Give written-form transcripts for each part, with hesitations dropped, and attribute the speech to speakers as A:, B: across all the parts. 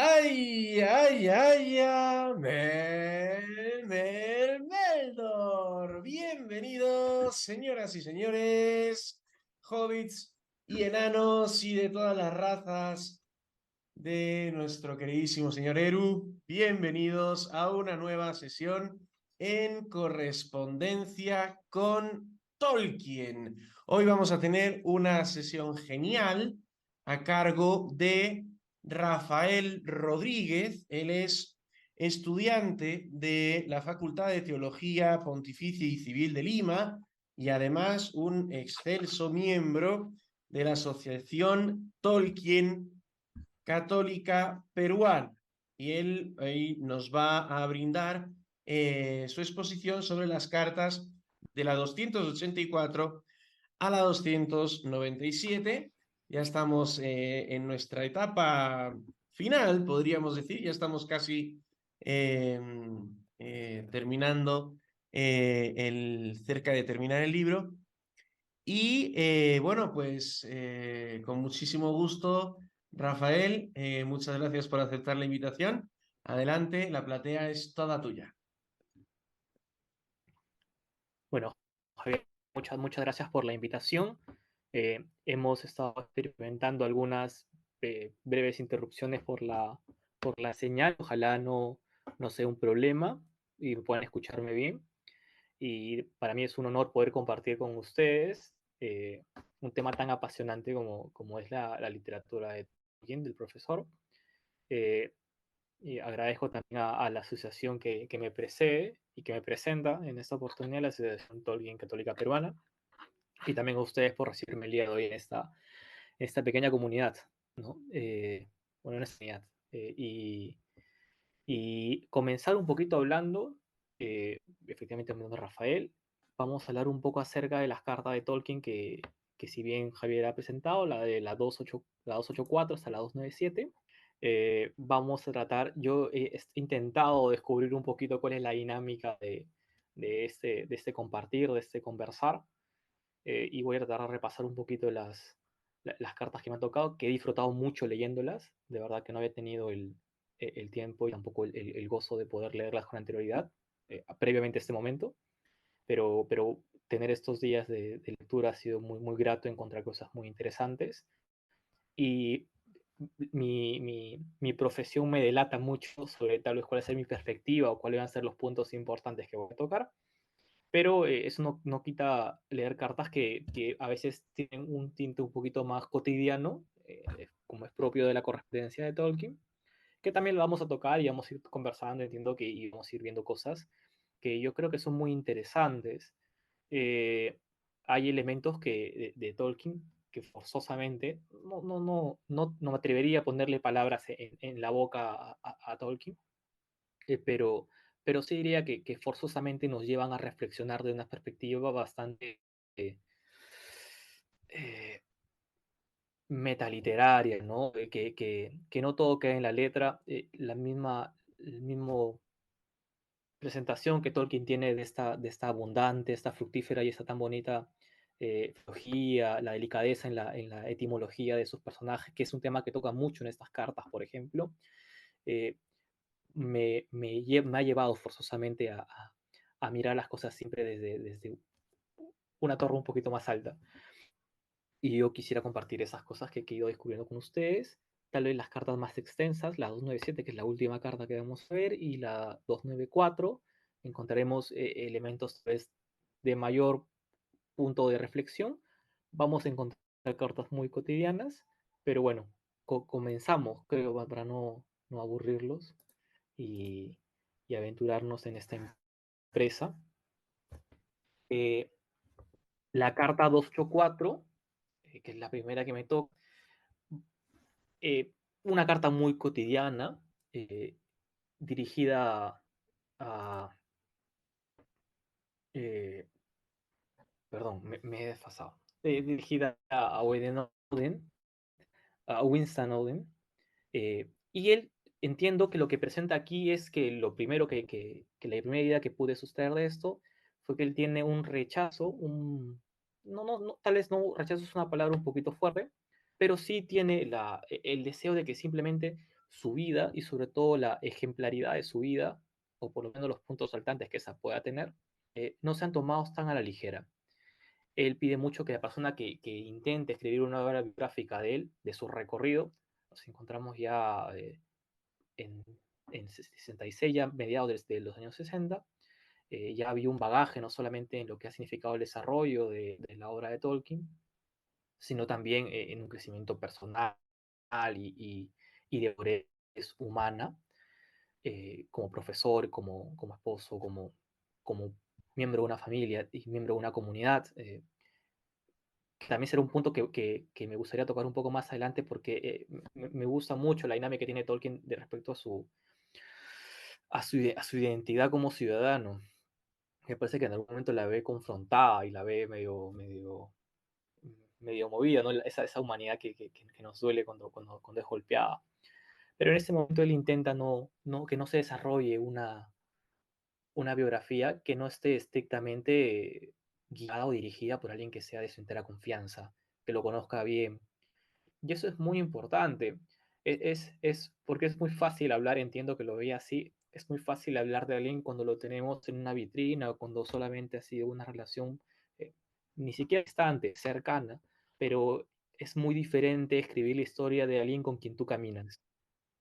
A: Ay, ay, ay, ay, Meldor. Bienvenidos, señoras y señores, hobbits y enanos y de todas las razas de nuestro queridísimo señor Eru. Bienvenidos a una nueva sesión en correspondencia con Tolkien. Hoy vamos a tener una sesión genial a cargo de Rafael Rodríguez. Él es estudiante de la Facultad de Teología Pontificia y Civil de Lima y además un excelso miembro de la Asociación Tolkien Católica Peruana. Y él ahí nos va a brindar su exposición sobre las cartas de la 284 a la 297. Ya estamos en nuestra etapa final, podríamos decir, ya estamos casi eh, terminando, cerca de terminar el libro. Y bueno, pues con muchísimo gusto, Rafael, muchas gracias por aceptar la invitación. Adelante, la platea es toda tuya.
B: Bueno, Javier, muchas gracias por la invitación. Hemos estado experimentando algunas breves interrupciones por la señal. Ojalá no sea un problema y puedan escucharme bien. Y para mí es un honor poder compartir con ustedes un tema tan apasionante como es la literatura de Tolkien, del profesor. Eh, y agradezco también a la asociación que me precede y que me presenta en esta oportunidad, la Asociación Tolkien Católica Peruana, y también a ustedes por recibirme el día de hoy en esta pequeña comunidad, ¿no? Bueno, en esta comunidad. Y comenzar un poquito hablando, efectivamente, hablando de Rafael, vamos a hablar un poco acerca de las cartas de Tolkien que si bien Javier ha presentado, la de la 284 hasta la 297. Vamos a tratar, yo he intentado descubrir un poquito cuál es la dinámica de este compartir, de este conversar, y voy a tratar de repasar un poquito las cartas que me han tocado, que he disfrutado mucho leyéndolas, de verdad que no había tenido el tiempo y tampoco el gozo de poder leerlas con anterioridad, previamente a este momento, pero tener estos días de lectura ha sido muy, muy grato, encontrar cosas muy interesantes. Y mi profesión me delata mucho sobre tal vez cuál va a ser mi perspectiva o cuáles van a ser los puntos importantes que voy a tocar, pero eso no quita leer cartas que a veces tienen un tinte un poquito más cotidiano, como es propio de la correspondencia de Tolkien, que también lo vamos a tocar y vamos a ir conversando, entiendo que y vamos a ir viendo cosas que yo creo que son muy interesantes. Eh, Hay elementos de Tolkien que forzosamente, no me atrevería a ponerle palabras en la boca a Tolkien, pero sí diría que forzosamente nos llevan a reflexionar de una perspectiva bastante eh, eh, metaliteraria, ¿no? Que no todo queda en la letra, el mismo presentación que Tolkien tiene de esta abundante, esta fructífera y esta tan bonita filología, la delicadeza en la etimología de sus personajes, que es un tema que toca mucho en estas cartas, por ejemplo, eh, me ha llevado forzosamente a mirar las cosas siempre desde una torre un poquito más alta. Y yo quisiera compartir esas cosas que he ido descubriendo con ustedes. Tal vez las cartas más extensas, la 297, que es la última carta que vamos a ver, y la 294, encontraremos elementos pues, de mayor punto de reflexión. Vamos a encontrar cartas muy cotidianas, pero bueno, comenzamos, creo, para no aburrirlos y aventurarnos en esta empresa. Eh, la carta 284, que es la primera que me toca, eh, una carta muy cotidiana, dirigida a... eh, perdón, me he desfasado. Dirigida a Winston Oden. Y él, entiendo que lo que presenta aquí es que lo primero que la primera idea que pude sustraer de esto fue que él tiene un rechazo, tal vez no, rechazo es una palabra un poquito fuerte, pero sí tiene el deseo de que simplemente su vida y sobre todo la ejemplaridad de su vida, o por lo menos los puntos saltantes que esa pueda tener, no sean tomados tan a la ligera. Él pide mucho que la persona que intente escribir una obra biográfica de él, de su recorrido, nos encontramos ya en, en 66, ya mediados de los años 60, ya había un bagaje no solamente en lo que ha significado el desarrollo de la obra de Tolkien, sino también en un crecimiento personal y de madurez humana, como profesor, como esposo, como miembro de una familia y miembro de una comunidad. Que también será un punto que me gustaría tocar un poco más adelante porque me gusta mucho la dinámica que tiene Tolkien de respecto a su identidad como ciudadano. Me parece que en algún momento la ve confrontada y la ve medio movida, ¿no? Esa humanidad que nos duele cuando es golpeada. Pero en ese momento él intenta que no se desarrolle una biografía que no esté estrictamente guiada o dirigida por alguien que sea de su entera confianza, que lo conozca bien. Y eso es muy importante. Es porque es muy fácil hablar, entiendo que lo veía así, es muy fácil hablar de alguien cuando lo tenemos en una vitrina o cuando solamente ha sido una relación ni siquiera distante, cercana, pero es muy diferente escribir la historia de alguien con quien tú caminas.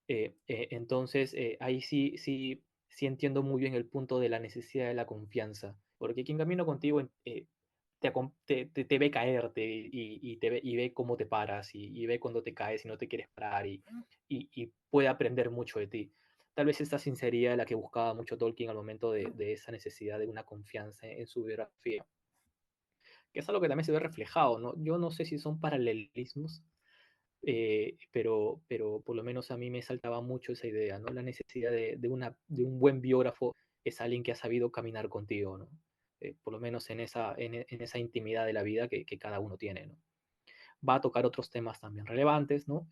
B: Entonces, ahí sí entiendo muy bien el punto de la necesidad de la confianza, porque quien camina contigo te ve caerte y ve cómo te paras y ve cuando te caes y no te quieres parar y puede aprender mucho de ti. Tal vez esta sinceridad la que buscaba mucho Tolkien al momento de esa necesidad de una confianza en su biografía, que es algo que también se ve reflejado, ¿no? Yo no sé si son paralelismos, pero por lo menos a mí me saltaba mucho esa idea, ¿no? La necesidad de un buen biógrafo es alguien que ha sabido caminar contigo, ¿no? Por lo menos en esa intimidad de la vida que cada uno tiene, ¿no? Va a tocar otros temas también relevantes, ¿no?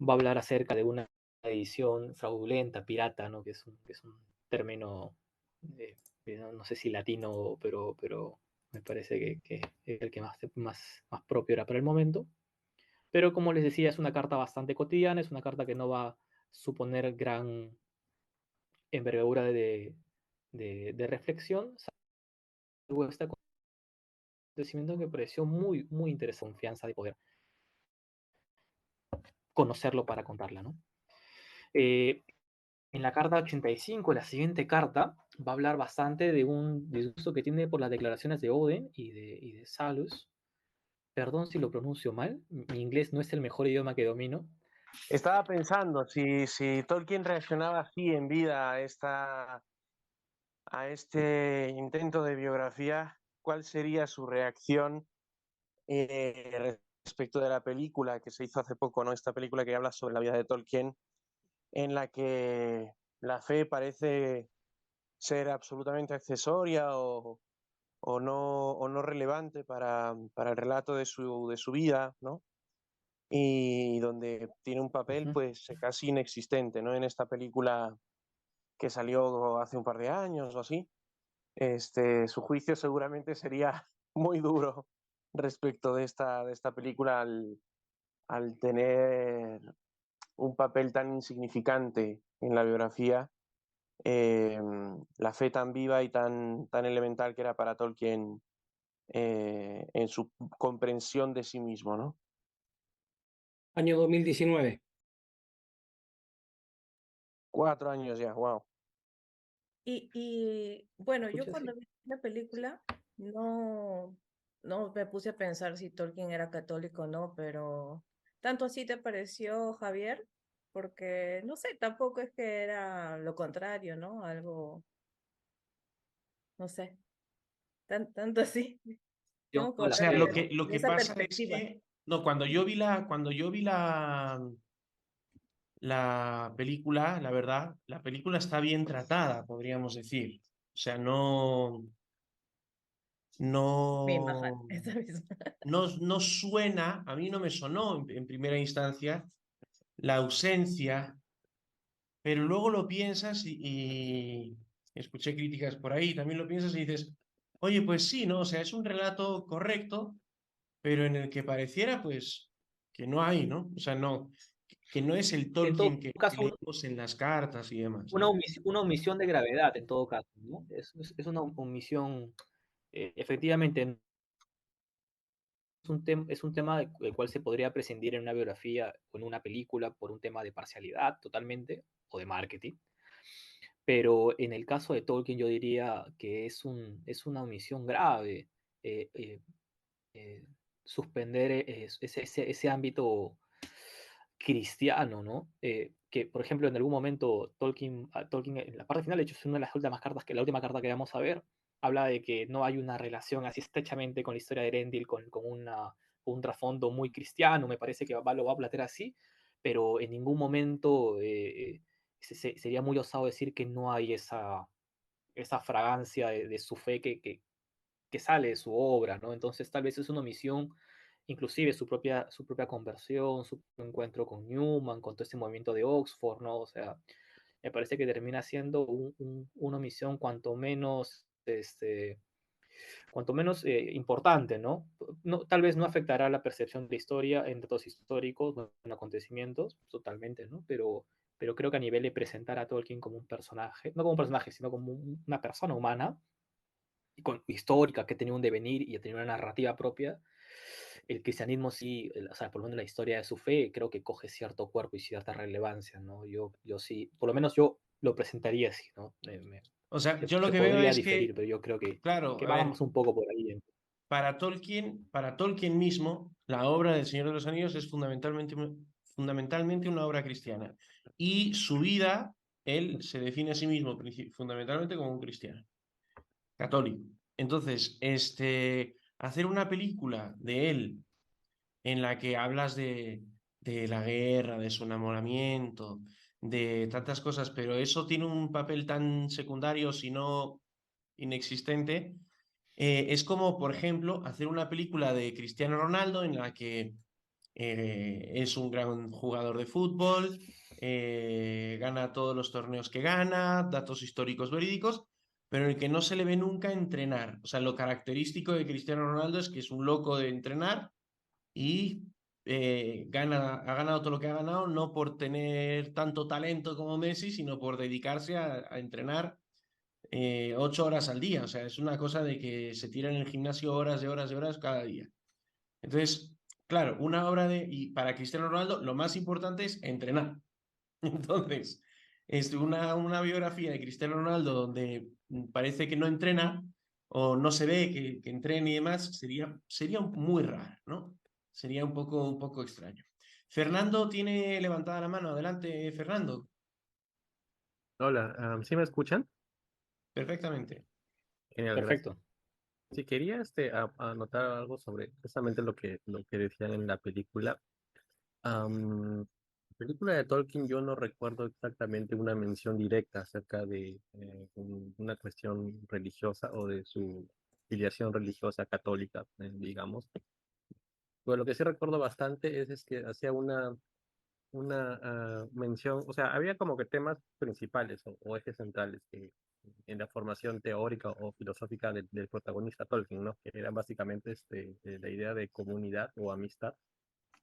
B: Va a hablar acerca de una edición fraudulenta, pirata, ¿no? Que es un término, eh, no sé si latino, pero me parece que es el que más propio era para el momento. Pero como les decía, es una carta bastante cotidiana, es una carta que no va a suponer gran envergadura de reflexión, salvo este acontecimiento que me pareció muy interesante, confianza de poder conocerlo para contarla, ¿no? Eh, en la carta 85, la siguiente carta, va a hablar bastante de un disgusto que tiene por las declaraciones de Oden y de Salus. Perdón si lo pronuncio mal, mi inglés no es el mejor idioma que domino.
A: Estaba pensando si Tolkien reaccionaba así en vida a este intento de biografía, ¿cuál sería su reacción respecto de la película que se hizo hace poco, ¿no? Esta película que habla sobre la vida de Tolkien, en la que la fe parece ser absolutamente accesoria o no relevante para el relato de su vida, ¿no? Y donde tiene un papel
B: Ujú.
A: pues casi inexistente, ¿no? En esta película que salió hace un par de años o así, su juicio seguramente sería muy duro respecto de esta película al tener un papel tan insignificante en la biografía, eh, la fe tan viva y tan elemental que era para Tolkien en su comprensión de sí mismo, ¿no?
C: Año 2019.
A: 4 años ya, wow.
D: Y bueno, yo
B: Escucha,
D: cuando
B: sí.
D: vi la película no me puse a pensar si Tolkien era católico o no, pero tanto así te pareció, Javier, porque no sé, tampoco es que era lo contrario, ¿no? Algo, no sé, tanto así. Tengo que
A: O
D: hablar
A: sea, lo
D: de
A: que
D: esa
A: pasa es
D: perspectiva.
A: que, no, cuando yo vi la película, la verdad, la película está bien tratada, podríamos decir. O sea,
D: Mi imagen,
A: no,
D: esa misma.
A: no suena, a mí no me sonó en primera instancia la ausencia, pero luego lo piensas y escuché críticas por ahí, también lo piensas y dices, oye, pues sí, ¿no? O sea, es un relato correcto, pero en el que pareciera, pues, que no hay, ¿no? O sea, no. que no es el
B: En
A: Tolkien
B: todo
A: que
B: caso,
A: leemos en las cartas y demás,
B: una
A: ¿no?
B: una omisión de gravedad, en todo caso, ¿no? Es una omisión, efectivamente, es un tema del cual se podría prescindir en una biografía o en una película por un tema de parcialidad totalmente o de marketing. Pero en el caso de Tolkien yo diría que es una omisión grave eh, eh, eh, suspender ese ámbito cristiano, ¿no? Que, por ejemplo, en algún momento Tolkien, en la parte final, de hecho, es una de las últimas cartas, la última carta que vamos a ver, habla de que no hay una relación así estrechamente con la historia de Erendil, con un trasfondo muy cristiano, me parece que lo va a plantear así, pero en ningún momento sería muy osado decir que no hay esa fragancia de su fe que sale de su obra, ¿no? Entonces tal vez es una omisión, inclusive su propia conversión, su encuentro con Newman, con todo este movimiento de Oxford, ¿no? O sea, me parece que termina siendo una omisión cuanto menos importante, ¿no? ¿no? Tal vez no afectará la percepción de historia en datos históricos, en acontecimientos, totalmente, ¿no? Pero creo que a nivel de presentar a Tolkien como un personaje, no como un personaje, sino como una persona humana, histórica, que tenía un devenir y tenía una narrativa propia, el cristianismo sí, o sea, por lo menos la historia de su fe, creo que coge cierto cuerpo y cierta relevancia, ¿no? Yo sí, por lo menos yo lo presentaría así, ¿no?
A: O sea, yo lo
B: Se
A: que veo
B: podría
A: es que,
B: diferir, pero yo creo
A: claro,
B: que
A: a ver,
B: vamos un poco por ahí.
A: para Tolkien mismo, la obra del Señor de los Anillos es fundamentalmente una obra cristiana. Y su vida, él se define a sí mismo fundamentalmente como un cristiano, católico. Entonces, hacer una película de él en la que hablas de la guerra, de su enamoramiento, de tantas cosas, pero eso tiene un papel tan secundario, si no inexistente. Es como, por ejemplo, hacer una película de Cristiano Ronaldo en la que es un gran jugador de fútbol, gana todos los torneos que gana, datos históricos verídicos, pero en el que no se le ve nunca entrenar. O sea, lo característico de Cristiano Ronaldo es que es un loco de entrenar y ha ganado todo lo que ha ganado, no por tener tanto talento como Messi, sino por dedicarse a entrenar 8 horas al día. O sea, es una cosa de que se tira en el gimnasio horas de horas de horas cada día. Entonces, claro, y para Cristiano Ronaldo lo más importante es entrenar. Entonces, una biografía de Cristiano Ronaldo donde parece que no entrena o no se ve que entrene y demás, sería muy raro, ¿no? Sería un poco extraño. Fernando tiene levantada la mano. Adelante, Fernando.
E: Hola, ¿sí me escuchan?
A: Perfectamente.
E: Genial, gracias.
B: Perfecto.
E: Sí, quería anotar algo sobre justamente lo que decían en la película. La película de Tolkien yo no recuerdo exactamente una mención directa acerca de una cuestión religiosa o de su filiación religiosa católica, digamos. Pero lo que sí recuerdo bastante es que hacía una mención, o sea, había como que temas principales o ejes centrales que en la formación teórica o filosófica del protagonista Tolkien, ¿no? Que era básicamente la idea de comunidad o amistad,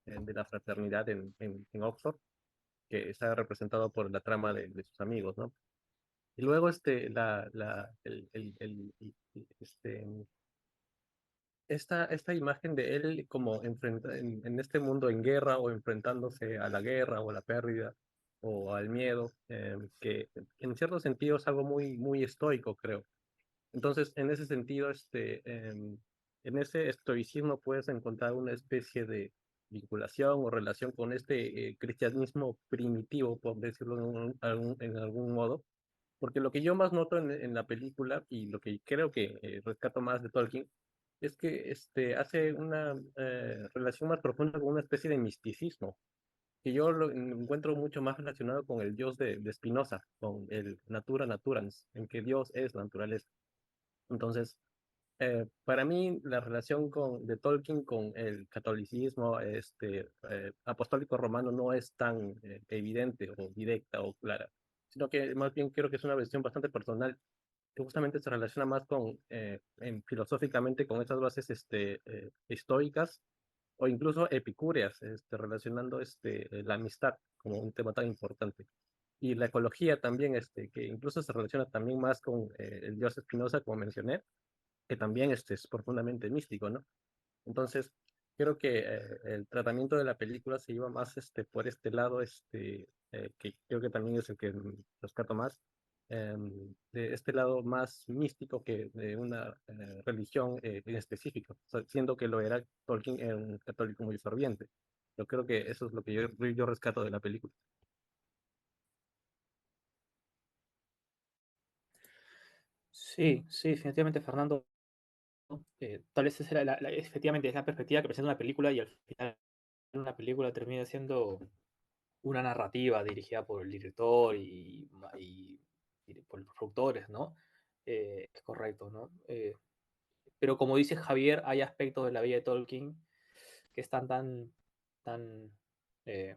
E: de la fraternidad en Oxford, que está representado por la trama de sus amigos, ¿no? Y luego esta imagen de él como en este mundo en guerra o enfrentándose a la guerra o a la pérdida o al miedo, que en cierto sentido es algo muy estoico, creo. Entonces, en ese sentido, en ese estoicismo puedes encontrar una especie de vinculación o relación con este cristianismo primitivo, por decirlo en algún modo, porque lo que yo más noto en la película y lo que creo que rescato más de Tolkien es que hace una relación más profunda con una especie de misticismo, que yo lo encuentro mucho más relacionado con el Dios de Spinoza, con el Natura Naturans, en que Dios es la naturaleza. Entonces, para mí, la relación de Tolkien con el catolicismo apostólico romano no es tan evidente o directa o clara, sino que más bien creo que es una versión bastante personal que justamente se relaciona más filosóficamente con esas bases estoicas o incluso epicúreas, relacionando la amistad como un tema tan importante. Y la ecología también, que incluso se relaciona también más con el dios Spinoza, como mencioné, que también es profundamente místico, ¿no? Entonces, creo que el tratamiento de la película se lleva más por este lado, que creo que también es el que rescato más, de este lado más místico que de una religión en específico, o sea, siendo que lo era Tolkien, era un católico muy ferviente. Yo creo que eso es lo que yo rescato de la película.
B: Sí, sí, definitivamente, Fernando. Tal vez esa era efectivamente es la perspectiva que presenta una película y al final una película termina siendo una narrativa dirigida por el director y por los productores, ¿no? Es correcto, ¿no? Pero como dice Javier, hay aspectos de la vida de Tolkien que están tan, eh,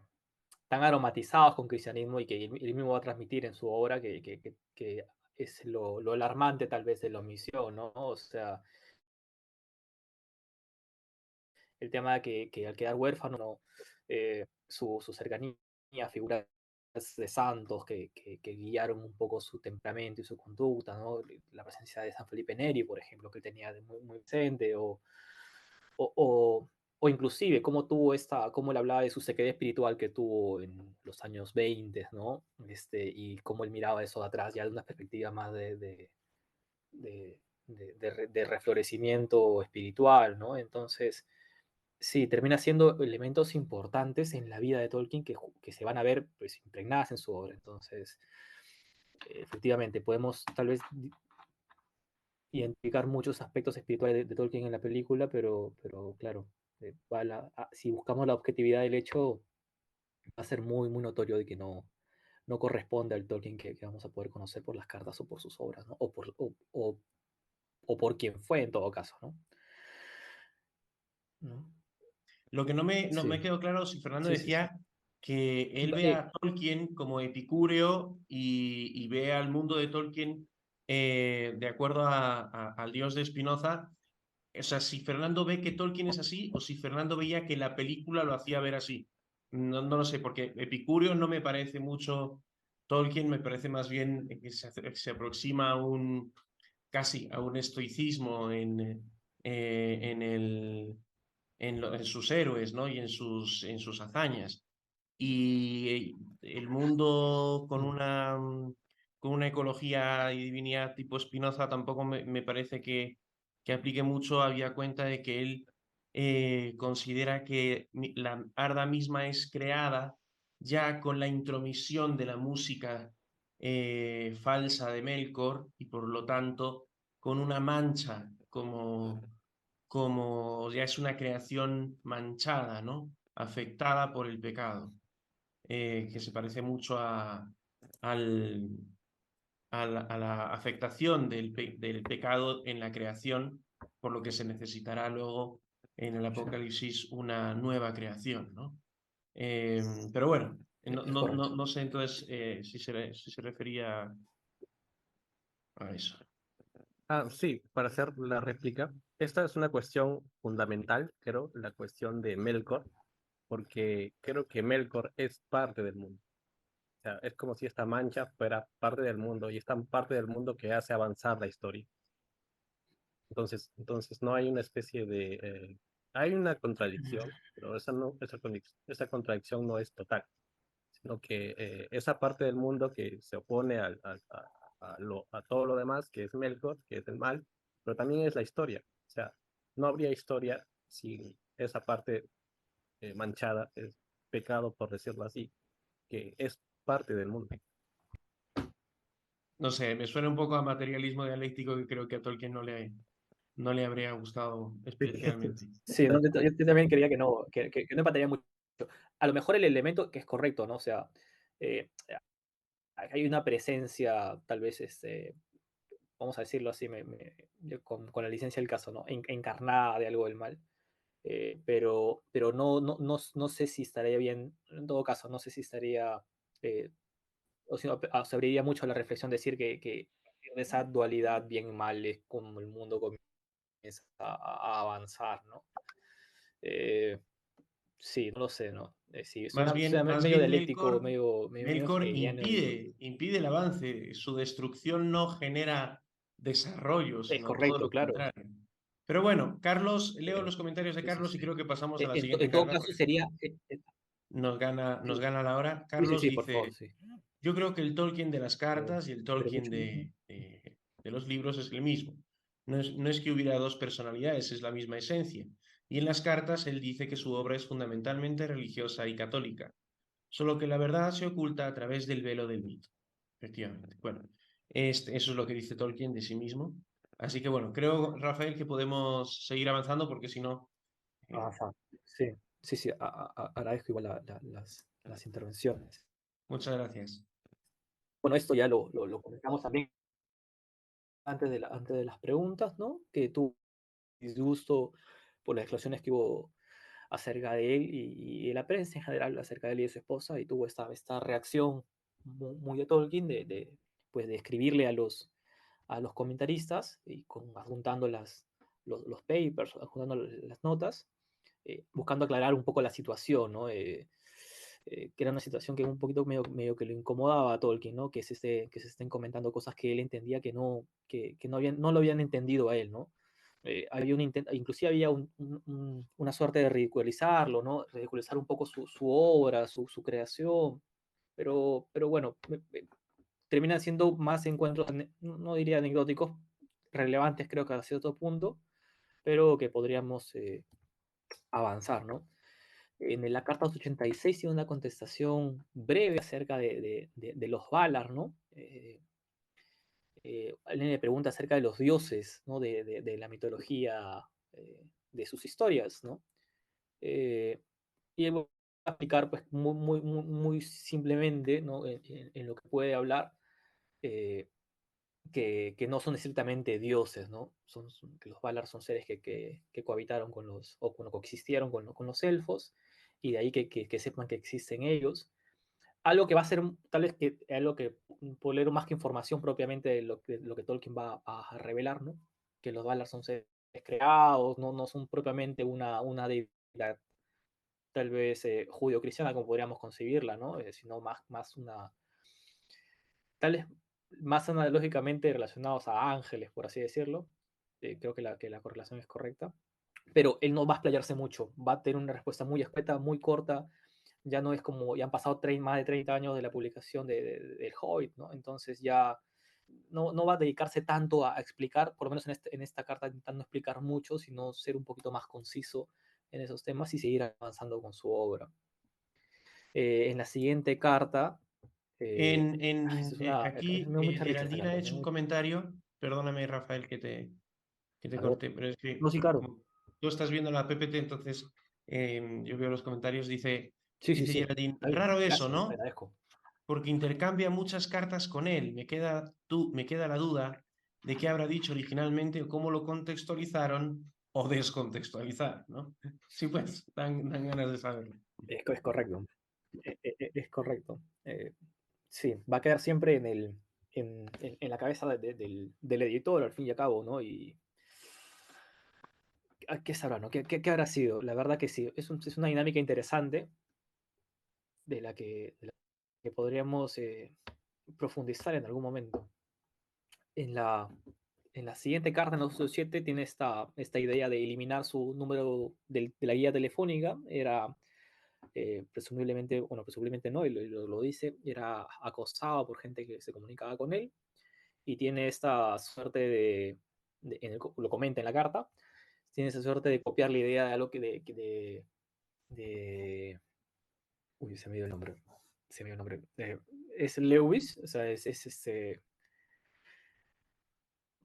B: tan aromatizados con cristianismo y que él mismo va a transmitir en su obra que es lo alarmante tal vez de la omisión, ¿no? O sea, el tema de que al quedar huérfano, ¿no? Su cercanía a figuras de santos que guiaron un poco su temperamento y su conducta, ¿no? La presencia de San Felipe Neri, por ejemplo, que tenía muy, muy presente, o, o, o inclusive cómo él hablaba de su sequedad espiritual que tuvo en los años 20, ¿no? Y cómo él miraba eso de atrás, ya de una perspectiva más de, de reflorecimiento espiritual, ¿no? Entonces, sí, termina siendo elementos importantes en la vida de Tolkien que se van a ver pues, impregnadas en su obra. Entonces, efectivamente, podemos tal vez identificar muchos aspectos espirituales de Tolkien en la película, pero claro, si buscamos la objetividad del hecho, va a ser muy, muy notorio de que no corresponde al Tolkien que vamos a poder conocer por las cartas o por sus obras, ¿no? O por quien fue en todo caso, ¿no? ¿No?
A: Lo que no me
B: Sí,
A: quedó claro si Fernando
B: sí, sí, sí.
A: decía que él ve a Tolkien como epicúreo y ve al mundo de Tolkien de acuerdo al dios de Spinoza. O sea, si Fernando ve que Tolkien es así o si Fernando veía que la película lo hacía ver así. No lo sé, porque epicúreo no me parece mucho Tolkien, me parece más bien que se aproxima a casi a un estoicismo en en sus héroes, ¿no? Y en sus hazañas. Y el mundo con una ecología y divinidad tipo Spinoza tampoco me parece que aplique mucho, había cuenta de que él considera que la Arda misma es creada ya con la intromisión de la música falsa de Melkor y por lo tanto con una mancha como ya es una creación manchada, ¿no? Afectada por el pecado, que se parece mucho al, a la afectación del pecado en la creación, por lo que se necesitará luego en el Apocalipsis una nueva creación, ¿no? Pero bueno,
B: Es correcto.
A: no sé entonces si se refería a eso.
E: Ah, sí, para hacer la réplica, esta es una cuestión fundamental, creo, la cuestión de Melkor, porque creo que Melkor es parte del mundo. O sea, es como si esta mancha fuera parte del mundo y es tan parte del mundo que hace avanzar la historia. Entonces no hay una especie de... hay una contradicción, pero esa contradicción no es total, sino que esa parte del mundo que se opone a todo lo demás, que es Melkor, que es el mal, pero también es la historia. O sea, no habría historia sin esa parte manchada, es pecado, por decirlo así, que es parte del mundo.
A: No sé, me suena un poco a materialismo dialéctico que creo que a Tolkien no le habría gustado especialmente.
B: Sí, no, yo también creía que no empataría mucho. A lo mejor el elemento que es correcto, ¿no? O sea, eh, hay una presencia, tal vez, vamos a decirlo así, yo con la licencia del caso, ¿no? Encarnada de algo del mal. Pero no sé si estaría bien, en todo caso, no sé si estaría, eh, o si no, se abriría mucho la reflexión decir que esa dualidad bien-mal es como el mundo comienza a avanzar, ¿no? Eh, Sí, no lo sé, ¿no? Sí,
A: Más
B: suena
A: bien, más
B: medio
A: bien
B: dialéctico,
A: Melkor,
B: medio
A: Melkor
B: hegeliano
A: impide el avance. Su destrucción no genera desarrollo,
B: Es
A: sino todo
B: correcto,
A: lo
B: claro.
A: contrario. Pero bueno, Carlos, leo
B: Sí,
A: los comentarios de
B: sí, sí,
A: Carlos y
B: sí.
A: creo que pasamos a la
B: En,
A: siguiente
B: en todo
A: carta
B: caso
A: porque
B: sería...
A: nos
B: sí,
A: gana la hora.
B: sí, sí,
A: Carlos
B: sí, por favor,
A: dice,
B: sí.
A: yo creo que el Tolkien de las cartas y el
B: Pero
A: Tolkien
B: mucho...
A: de los libros es el mismo. No es que hubiera dos personalidades, es la misma esencia. Y en las cartas él dice que su obra es fundamentalmente religiosa y católica, solo que la verdad se oculta a través del velo del mito. Efectivamente. Bueno, eso es lo que dice Tolkien de sí mismo. Así que bueno, creo, Rafael, que podemos seguir avanzando porque si no...
B: Ajá, sí, sí, sí, agradezco igual las intervenciones.
A: muchas gracias.
B: Bueno, esto ya lo comentamos también antes de las preguntas, ¿no? Que tuvo disgusto por las declaraciones que hubo acerca de él y de la prensa en general acerca de él y de su esposa, y tuvo esta reacción muy de Tolkien pues de escribirle a los comentaristas y adjuntando los papers, adjuntando las notas, buscando aclarar un poco la situación, ¿no? Que era una situación que un poquito medio que lo incomodaba a Tolkien, ¿no? Que se estén comentando cosas que él entendía que no lo habían entendido a él, ¿no? Había un intento, inclusive había una suerte de ridiculizarlo, ¿no? Ridiculizar un poco su obra, su creación, pero bueno, terminan siendo más encuentros, no diría anecdóticos, relevantes creo que a cierto punto, pero que podríamos avanzar, ¿no? En la carta 86 tiene una contestación breve acerca de los Valar, ¿no? Alguien le pregunta acerca de los dioses, ¿no? De la mitología, de sus historias, ¿no? Eh, y él va a explicar pues, muy simplemente, ¿no? En lo que puede hablar, eh, que no son estrictamente dioses, ¿no? Que los Valar son seres que cohabitaron o coexistieron con los elfos, y de ahí que sepan que existen ellos. Algo que va a ser, tal vez que algo que puedo leer más que información propiamente de lo que Tolkien va a revelar, ¿no? Que los Valar son seres creados, no son propiamente una deidad tal vez judío-cristiana como podríamos concebirla, ¿no? Sino más tal vez más analógicamente relacionados a ángeles, por así decirlo. Creo que la correlación es correcta. Pero él no va a explayarse mucho, va a tener una respuesta muy escueta, muy corta. Ya no es como, ya han pasado más de 30 años de la publicación del Hobbit, ¿no? Entonces ya no va a dedicarse tanto a explicar, por lo menos en esta carta, intentando explicar mucho, sino ser un poquito más conciso en esos temas y seguir avanzando con su obra. En la siguiente carta, me da mucha risa esta
A: Geraldine ha
B: carta.
A: hecho un comentario, perdóname Rafael que te
B: A ver,
A: corté, pero es que
B: no, sí, claro.
A: como tú estás viendo la PPT, entonces yo veo los comentarios,
B: Sí, sí,
A: dice
B: sí.
A: Geraldine,
B: Está bien.
A: raro eso,
B: Gracias, te
A: ¿no?
B: agradezco.
A: Porque intercambia muchas cartas con él. Me queda la duda de qué habrá dicho originalmente o cómo lo contextualizaron o descontextualizaron, ¿no? Sí, pues, dan ganas de saberlo.
B: Es correcto. Es correcto. Sí, va a quedar siempre en la cabeza del editor, al fin y al cabo, ¿no? Y ¿qué sabrá, no? ¿Qué habrá sido? La verdad que sí, es una dinámica interesante de la que podríamos profundizar en algún momento. En la, en la siguiente carta, en la 7, tiene esta idea de eliminar su número de la guía telefónica. Era presumiblemente no, y lo dice, era acosado por gente que se comunicaba con él, y tiene esta suerte lo comenta en la carta, tiene esa suerte de copiar la idea de algo de uy, se me dio el nombre, es Lewis, o sea, es este,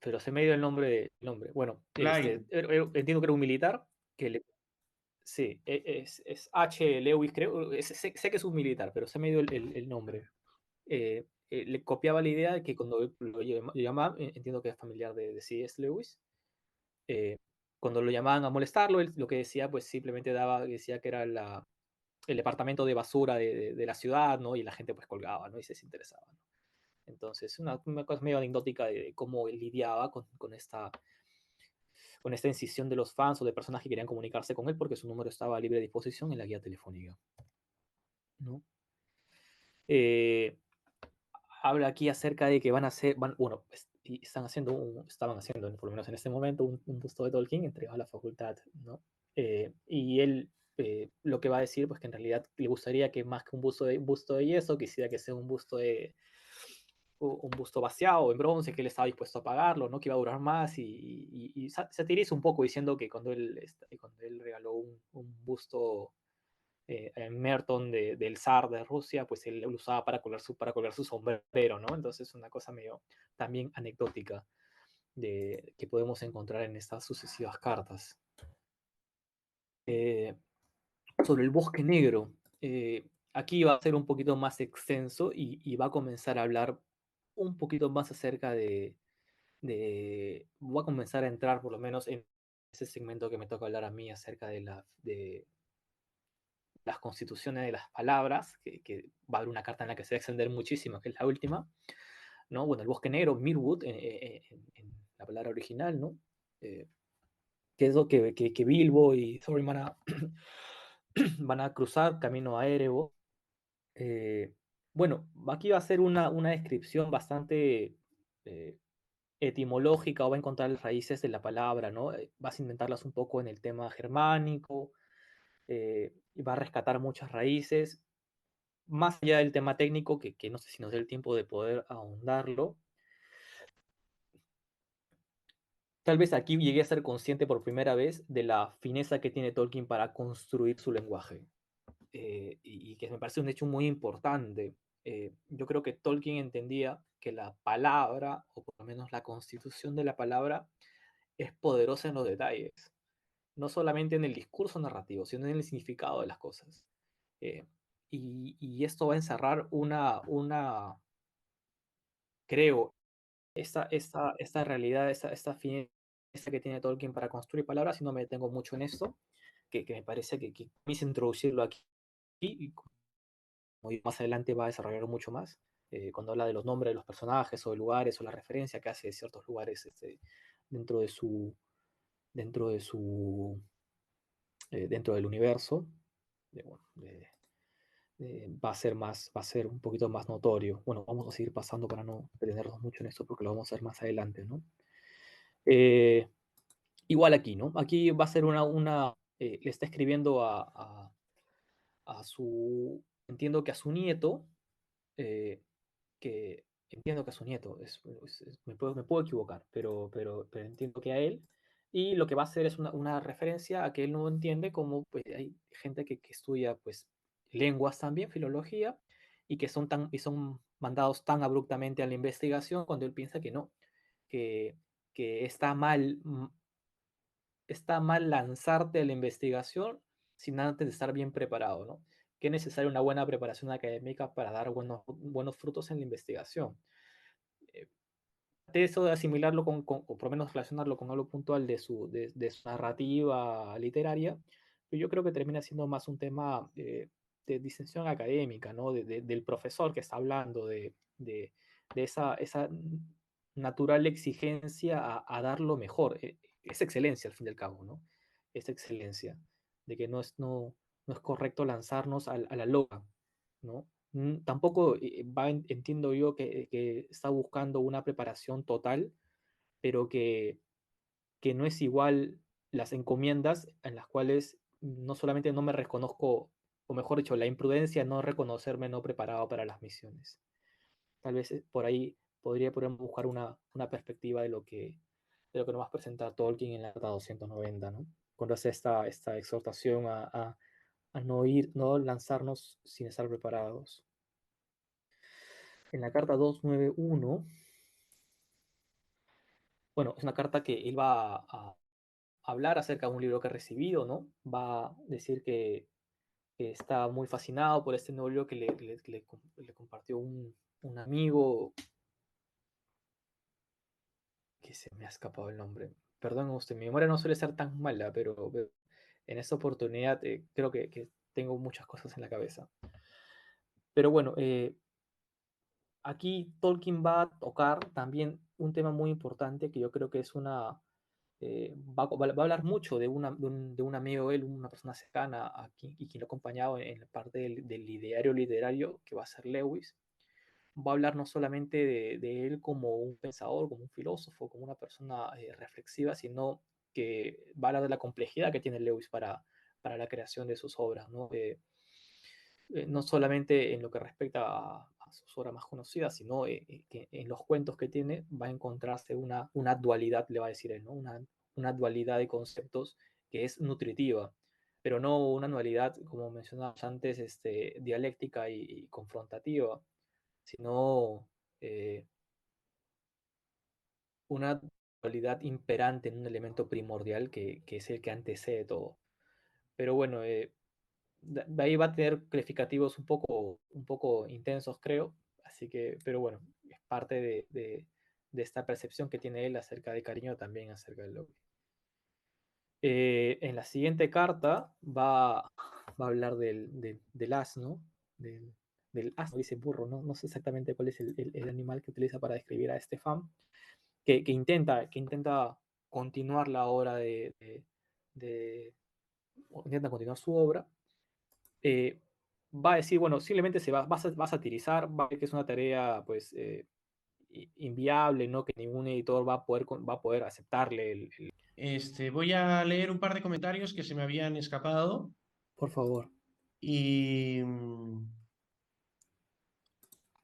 B: pero se me dio el nombre. Bueno,
A: Clyde,
B: entiendo que era un militar, sí, es H. Lewis, creo, sé que es un militar, pero se me dio el nombre. Le copiaba la idea de que cuando lo llamaban, entiendo que es familiar de C.S. Lewis, eh, cuando lo llamaban a molestarlo, él lo que decía, pues simplemente decía que era el departamento de basura de la ciudad, ¿no? Y la gente pues colgaba, ¿no? Y se desinteresaba, ¿no? Entonces, una cosa medio anecdótica de cómo él lidiaba con esta incisión de los fans o de personas que querían comunicarse con él porque su número estaba a libre disposición en la guía telefónica, ¿no? Habla aquí acerca de que van a hacer, bueno, y estaban haciendo, por lo menos en este momento, un busto de Tolkien entregado a la facultad, ¿no? Y él lo que va a decir, pues que en realidad le gustaría que más que un busto de yeso, quisiera que sea un busto vaciado en bronce, que él estaba dispuesto a pagarlo, ¿no? Que iba a durar más y satiriza un poco diciendo que cuando él regaló un busto en Merton del zar de Rusia, pues él lo usaba para colgar su sombrero, ¿no? Entonces es una cosa medio también anecdótica que podemos encontrar en estas sucesivas cartas. Sobre el bosque negro, aquí va a ser un poquito más extenso y va a comenzar a hablar un poquito más acerca voy a comenzar a entrar por lo menos en ese segmento que me toca hablar a mí acerca de las constituciones de las palabras, que va a haber una carta en la que se va a extender muchísimo, que es la última, ¿no? Bueno, el bosque negro, Mirwood, en la palabra original, ¿no? Que es lo que Bilbo y Thorin van a cruzar camino a Erebor. Bueno, aquí va a ser una descripción bastante etimológica, o va a encontrar las raíces de la palabra, ¿no? Vas a inventarlas un poco en el tema germánico, y va a rescatar muchas raíces, más allá del tema técnico, que no sé si nos dé el tiempo de poder ahondarlo. Tal vez aquí llegué a ser consciente por primera vez de la fineza que tiene Tolkien para construir su lenguaje, y que me parece un hecho muy importante. Yo creo que Tolkien entendía que la palabra, o por lo menos la constitución de la palabra, es poderosa en los detalles, no solamente en el discurso narrativo, sino en el significado de las cosas. Eh, y esto va a encerrar creo, esta realidad, esta fineza que tiene Tolkien para construir palabras, y no me detengo mucho en esto, que me parece que quise introducirlo aquí, y como más adelante va a desarrollar mucho más, cuando habla de los nombres de los personajes o de lugares o la referencia que hace de ciertos lugares dentro de su, dentro de su, dentro del universo, bueno, va a ser un poquito más notorio. Bueno, vamos a seguir pasando para no detenernos mucho en esto porque lo vamos a hacer más adelante, ¿no? Igual aquí, ¿no? Aquí va a ser le está escribiendo a su, entiendo que a su nieto, que entiendo que a su nieto, me puedo equivocar, pero entiendo que a él, y lo que va a hacer es una referencia a que él no entiende cómo pues, hay gente que estudia pues lenguas también, filología, y son mandados tan abruptamente a la investigación cuando él piensa que no, que, que está mal lanzarte a la investigación sin antes de estar bien preparado, ¿no? Que es necesaria una buena preparación académica para dar buenos frutos en la investigación. De eso de asimilarlo o por lo menos relacionarlo con algo puntual de su narrativa literaria, yo creo que termina siendo más un tema de disensión académica, ¿no? Del profesor que está hablando, de esa natural exigencia a dar lo mejor. Es excelencia, al fin y al cabo, ¿no? Es excelencia, de que no es correcto lanzarnos a la loca, ¿no? Tampoco entiendo yo que está buscando una preparación total, pero que no es igual las encomiendas en las cuales no solamente no me reconozco, o mejor dicho, la imprudencia no reconocerme no preparado para las misiones. Tal vez por ahí podríamos buscar una perspectiva de lo que nos va a presentar Tolkien en la carta 290, ¿no? Cuando hace esta exhortación a no lanzarnos sin estar preparados. En la carta 291, bueno, es una carta que él va a hablar acerca de un libro que ha recibido, ¿no? Va a decir que está muy fascinado por este nuevo libro que le compartió un amigo, que se me ha escapado el nombre. Perdón usted, mi memoria no suele ser tan mala, pero en esta oportunidad creo que tengo muchas cosas en la cabeza. Pero bueno, aquí Tolkien va a tocar también un tema muy importante que yo creo que es va a hablar mucho de un amigo de él, una persona cercana a quien lo ha acompañado en la parte del ideario literario, que va a ser Lewis. Va a hablar no solamente de él como un pensador, como un filósofo, como una persona reflexiva, sino que va a hablar de la complejidad que tiene Lewis para la creación de sus obras, ¿no? No solamente en lo que respecta a sus obras más conocidas, sino que en los cuentos que tiene va a encontrarse una dualidad, le va a decir él, ¿no? Una dualidad de conceptos que es nutritiva, pero no una dualidad, como mencionabas antes, dialéctica y confrontativa, sino una dualidad imperante en un elemento primordial que es el que antecede todo. Pero bueno, de ahí va a tener calificativos un poco intensos, creo. Así que, pero bueno, es parte de esta percepción que tiene él acerca de cariño también acerca del Loki. En la siguiente carta va a hablar del asno, del asno, dice burro, ¿no? No sé exactamente cuál es el animal que utiliza para describir a Stefan, que intenta continuar la obra intenta continuar su obra. Va a decir, bueno, simplemente va a satirizar, va a decir que es una tarea, pues, inviable, ¿no? Que ningún editor va a poder aceptarle.
A: Voy a leer un par de comentarios que se me habían escapado
B: Por favor.
A: y,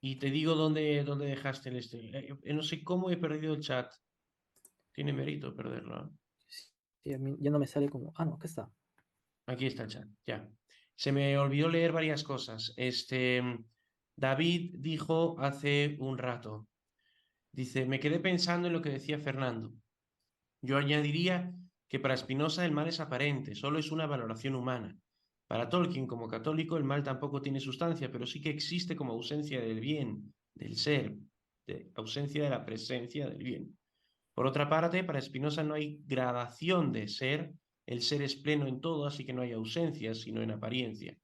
A: y te digo dónde dejaste el no sé cómo he perdido el chat. Tiene mérito perderlo, ¿eh?
B: Sí, a mí ya no me sale como. Ah, no, acá está.
A: Aquí está el chat, ya. Se me olvidó leer varias cosas. David dijo hace un rato, dice, me quedé pensando en lo que decía Fernando. Yo añadiría que para Spinoza el mal es aparente, solo es una valoración humana. Para Tolkien, como católico, el mal tampoco tiene sustancia, pero sí que existe como ausencia del bien, del ser, ausencia de la presencia del bien. Por otra parte, para Spinoza no hay gradación de ser, el ser es pleno en todo, así que no hay ausencia, sino en apariencia.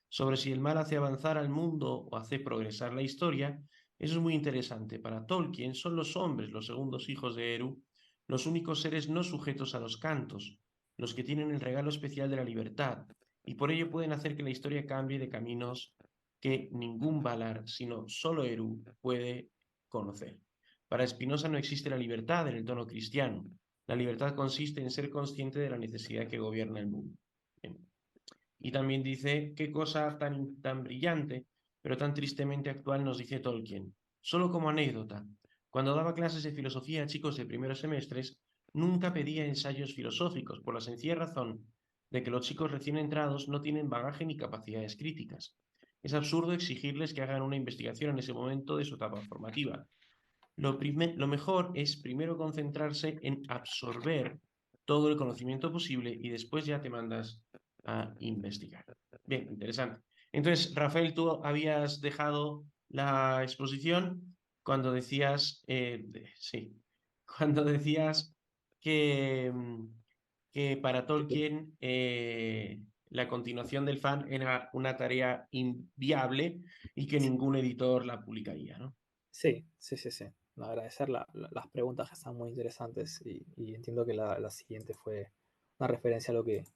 A: Sobre si el mal hace avanzar al mundo o hace progresar la historia, eso es muy interesante. Para Tolkien son los hombres, los segundos hijos de Eru, los únicos seres no sujetos a los cantos, los que tienen el regalo especial de la libertad, y por ello pueden hacer que la historia cambie de caminos que ningún Valar, sino solo Eru, puede conocer. Para Spinoza no existe la libertad en el tono cristiano. La libertad consiste en ser consciente de la necesidad que gobierna el mundo. Bien. Y también dice, qué cosa tan brillante, pero tan tristemente actual nos dice Tolkien. Solo como anécdota, cuando daba clases de filosofía a chicos de primeros semestres, nunca pedía ensayos filosóficos, por la sencilla razón de que los chicos recién entrados no tienen bagaje ni capacidades críticas. Es absurdo exigirles que hagan una investigación en ese momento de su etapa formativa. Lo mejor es primero concentrarse en absorber todo el conocimiento posible y después ya te mandas a investigar. Bien, interesante. Entonces, Rafael, tú habías dejado la exposición cuando decías, sí, cuando decías que, que para Tolkien la continuación del fan era una tarea inviable y que ningún editor la publicaría, ¿no?
B: Sí, sí, sí, sí. Agradecer las preguntas que están muy interesantes y entiendo que la siguiente fue una referencia a lo que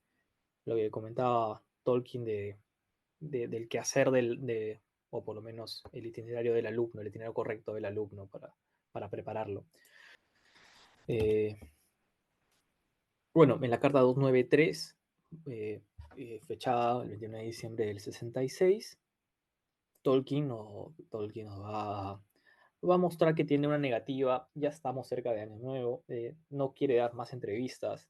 B: comentaba Tolkien del quehacer o por lo menos el itinerario del alumno, el itinerario correcto del alumno para prepararlo. Bueno, en la carta 293, fechada el 29 de diciembre del 66, Tolkien nos va a mostrar que tiene una negativa, ya estamos cerca de Año Nuevo, no quiere dar más entrevistas,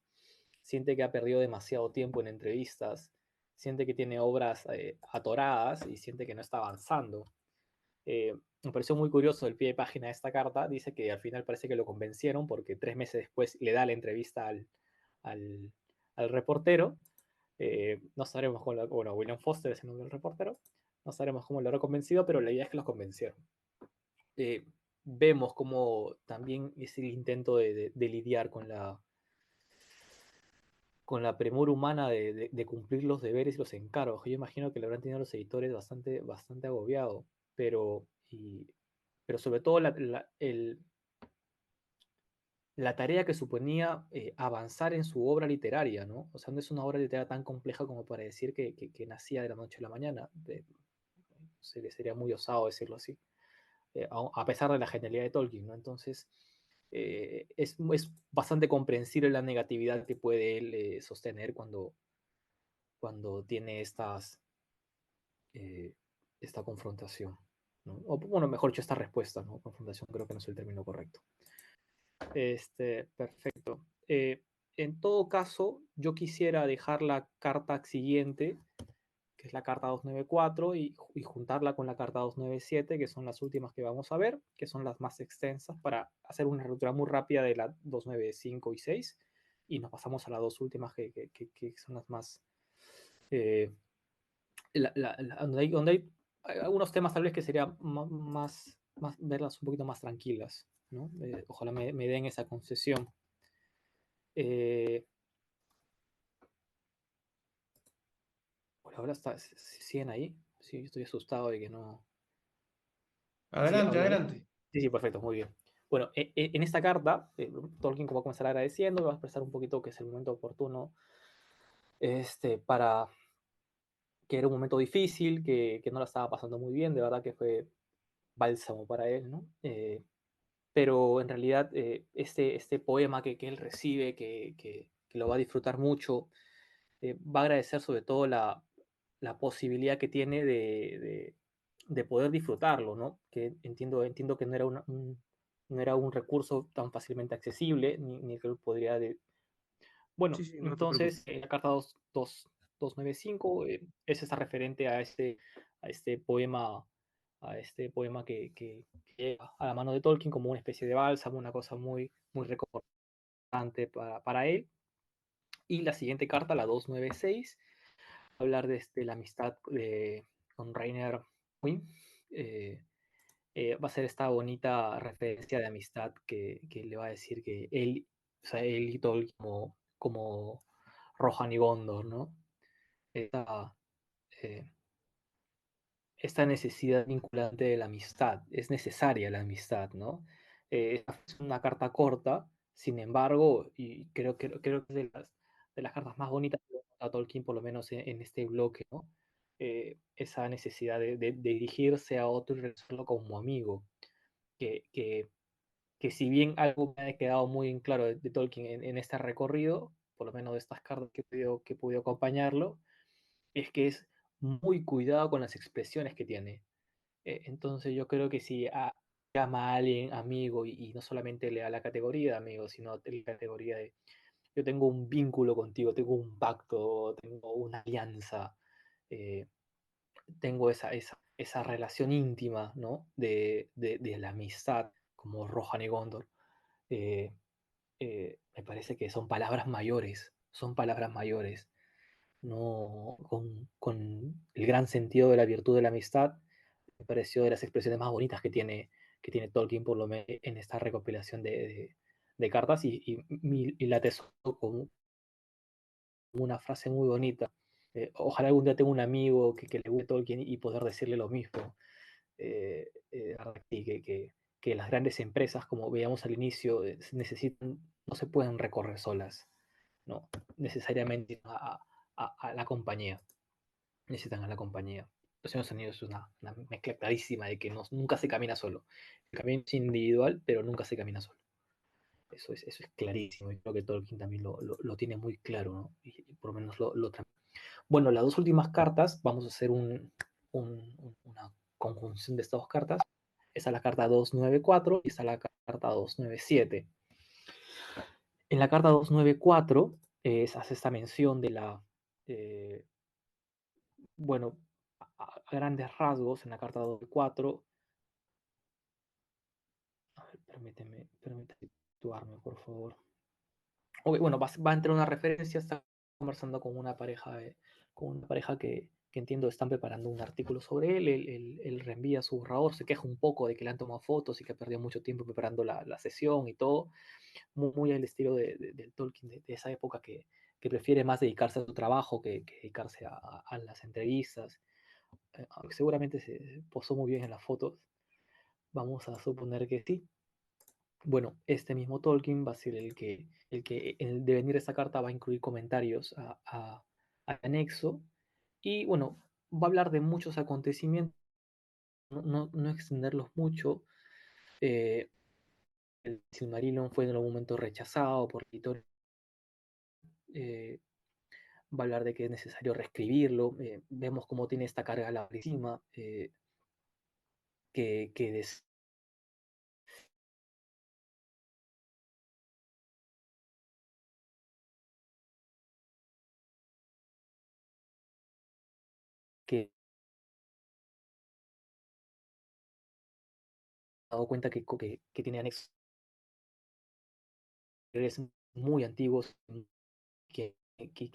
B: siente que ha perdido demasiado tiempo en entrevistas, siente que tiene obras atoradas y siente que no está avanzando. Me pareció muy curioso el pie de página de esta carta, dice que al final parece que lo convencieron porque 3 meses después le da la entrevista al, al reportero. No sabremos cómo, bueno, William Foster es el nombre del reportero, no sabremos cómo lo habrá convencido, pero la idea es que los convencieron. Vemos como también es el intento de lidiar con la premura humana de cumplir los deberes y los encargos. Yo imagino que lo habrán tenido los editores bastante agobiado, pero sobre todo la tarea que suponía avanzar en su obra literaria, ¿no? O sea, no es una obra literaria tan compleja como para decir que nacía de la noche a la mañana. Sería muy osado decirlo así, a pesar de la genialidad de Tolkien, ¿no? Entonces, es bastante comprensible la negatividad que puede él sostener cuando tiene esta confrontación, ¿no? O, bueno, mejor dicho, esta respuesta, ¿no? Confrontación creo que no es el término correcto. Perfecto. En todo caso, yo quisiera dejar la carta siguiente, que es la carta 294, y juntarla con la carta 297, que son las últimas que vamos a ver, que son las más extensas, para hacer una lectura muy rápida de la 295 y 6, y nos pasamos a las dos últimas que son las más... donde hay algunos temas tal vez que sería más verlas un poquito más tranquilas, ¿no? Ojalá me den esa concesión. Por ahora siguen ahí. Sí, estoy asustado de que no. Sí,
A: Adelante,
B: hablar.
A: adelante.
B: Sí, sí, perfecto, muy bien. Bueno, en esta carta, Tolkien va a comenzar agradeciendo, va a expresar un poquito que es el momento oportuno para que era un momento difícil, que no la estaba pasando muy bien, de verdad que fue bálsamo para él, ¿no? Pero en realidad este poema que él recibe, que lo va a disfrutar mucho, va a agradecer sobre todo la posibilidad que tiene de poder disfrutarlo, ¿no? Que entiendo que no era, no era un recurso tan fácilmente accesible, ni que él podría... Bueno,
A: Sí, sí, no te
B: entonces,
A: preocupes.
B: la carta 295 es esa referente a este poema que llega a la mano de Tolkien como una especie de bálsamo, una cosa muy, muy reconfortante para él. Y la siguiente carta, la 296, hablar de la amistad con Rainer Quinn. Va a ser esta bonita referencia de amistad que le va a decir que él, o sea, él y Tolkien como Rohan y Gondor, ¿no? Esta, eh, esta necesidad vinculante de la amistad, es necesaria la amistad, ¿no? Es una carta corta, sin embargo, y creo que es de las cartas más bonitas que a Tolkien, por lo menos en este bloque, ¿no? Esa necesidad de dirigirse a otro y relacionarlo como amigo, que, que, que si bien algo me ha quedado muy en claro de Tolkien en este recorrido, por lo menos de estas cartas que he podido acompañarlo, es que es muy cuidado con las expresiones que tiene. Entonces yo creo que si llama a alguien amigo y no solamente le da la categoría de amigo, sino la categoría de yo tengo un vínculo contigo, tengo un pacto, tengo una alianza, eh, tengo esa relación íntima, ¿no? De la amistad, como Rohan y Gondor. eh, Me parece que son palabras mayores, ¿no? Con el gran sentido de la virtud de la amistad, me pareció de las expresiones más bonitas que tiene Tolkien, por lo menos en esta recopilación de cartas, y la atesoro como una frase muy bonita. Ojalá algún día tenga un amigo que le guste Tolkien y poder decirle lo mismo. Que las grandes empresas, como veíamos al inicio, no se pueden recorrer solas, ¿no? Necesariamente a la compañía, necesitan a la compañía. Los Señores Unidos es una mezcla clarísima de que nunca se camina solo. El camino es individual, pero nunca se camina solo. Eso es clarísimo, y creo que Tolkien también lo tiene muy claro, ¿no? Y por lo menos Bueno, las dos últimas cartas, vamos a hacer una conjunción de estas dos cartas. Esta es la carta 294 y esta es la carta 297. En la carta 294 se hace esta mención de bueno, a grandes rasgos en la carta 294. A ver, permíteme situarme, por favor. Okay, bueno, va a entrar una referencia, está conversando con una pareja que entiendo están preparando un artículo sobre él, él reenvía su borrador, se queja un poco de que le han tomado fotos y que ha perdido mucho tiempo preparando la sesión y todo, muy al estilo del Tolkien de esa época que prefiere más dedicarse a su trabajo que dedicarse a las entrevistas. Aunque seguramente se posó muy bien en las fotos, vamos a suponer que sí. Bueno, este mismo Tolkien va a ser en el devenir de esta carta va a incluir comentarios al anexo y bueno, va a hablar de muchos acontecimientos, no extenderlos mucho. El Silmarillion fue en algún momento rechazado por el editor. Va a hablar de que es necesario reescribirlo. Vemos cómo tiene esta carga larguísima que que dado cuenta que tiene anexos muy antiguos que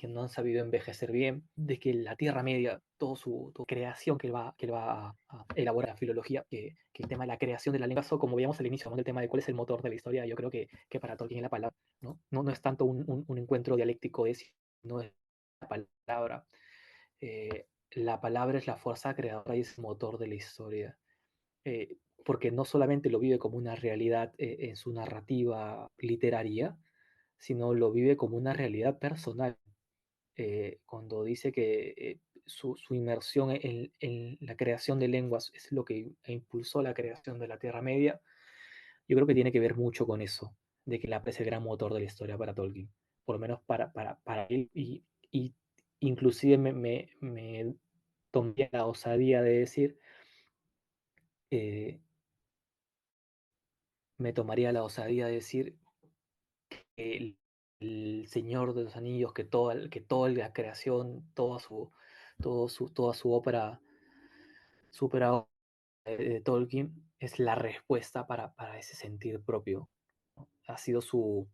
B: no han sabido envejecer bien, de que la Tierra Media, toda su creación que él va a elaborar, filología, que el tema de la creación de la lengua, como veíamos al inicio, ¿no? El tema de cuál es el motor de la historia, yo creo que para Tolkien es la palabra, no es tanto un encuentro dialéctico de sí, no es la palabra. La palabra es la fuerza creadora y es el motor de la historia. Porque no solamente lo vive como una realidad en su narrativa literaria, sino lo vive como una realidad personal. Cuando dice que su inmersión en la creación de lenguas es lo que impulsó la creación de la Tierra Media, yo creo que tiene que ver mucho con eso, de que la es el gran motor de la historia para Tolkien, por lo menos para él, y inclusive me tomé la osadía de decir, eh, me tomaría la osadía de decir que el Señor de los Anillos, que toda la creación, toda su ópera de Tolkien es la respuesta para ese sentir propio. Ha sido su...